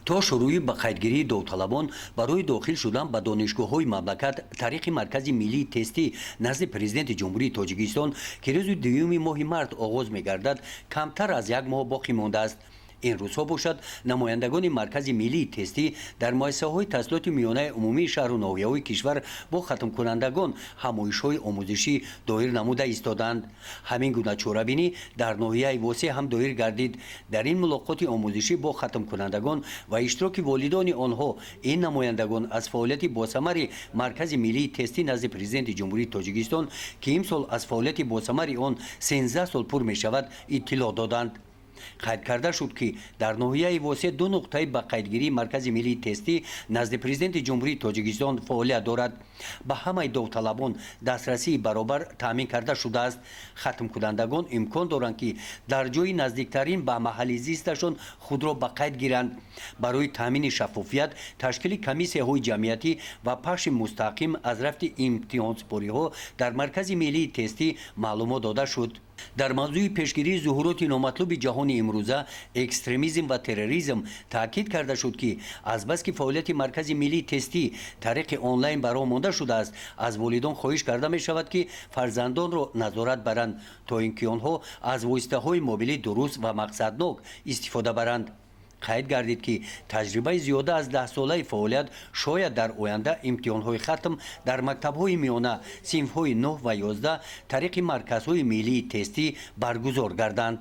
то шуруи ба қайдгирии довталабон барои дохил шудан ба донишгоҳҳои мамлакат тариқи маркази миллии тестӣ назди президенти ҷумҳурии тоҷикистон ки рӯзи 2 моҳи март оғоз мегардад камтар аз як моҳ боқӣ мондааст. ин рӯзҳо бошад намояндагони маркази миллии тестӣ дар муассисаҳои таҳсилоти миёнаи умумии шаҳру ноҳияҳои кишвар бо хатмкунандагон ҳамоишҳои омӯзишӣ доир намуда истоданд. ҳамин гуна чорабинӣ дар ноҳияи восеъ ҳам доир гардид. дар ин мулоқоти омӯзишӣ бо хатмкунандагон ва иштироки волидони онҳо ин намояндагон аз фаъолияти босамари маркази миллии тестӣ назди президенти ҷумҳурии тоҷикистон ки имсол аз фаъолияти босамари он 13 сол пур мешавад иттилоъ доданд. қайд карда шуд ки дар ноҳияи восеъ ду нуқтаи ба қайдгирии маркази миллии тестӣ назди президенти ҷумҳурии тоҷикистон фаъолият дорад. ба ҳамаи довталабон дастрасии баробар таъмин карда шудааст. хатмкунандагон имкон доранд ки дар ҷои наздиктарин ба маҳалли зисташон худро ба қайд гиранд. барои таъмини шаффофият ташкили комиссияҳои ҷамъиятӣ ва пахши мустақим аз рафти имтиҳонсупориҳо дар маркази миллии тестӣ маълумот дода шуд. дар мавзӯи пешгирии зуҳуроти номатлуби ҷаҳони имрӯза экстремизм ва терроризм таъкид карда шуд ки азбаски фаъолияти маркази миллии тестӣ тариқи онлайн баро монда шудааст, аз волидон хоҳиш карда мешавад ки фарзандонро назорат баранд то ин ки онҳо аз воситаҳои мобилӣ дуруст ва мақсаднок истифода баранд. қайд гардид ки таҷрибаи зиёда аз 10-солаи фаъолият шояд дар оянда имтиҳонҳои хатм дар мактабҳои миёна синфҳои 9 ва 11 тариқи марказҳои миллии тестӣ баргузор гарданд.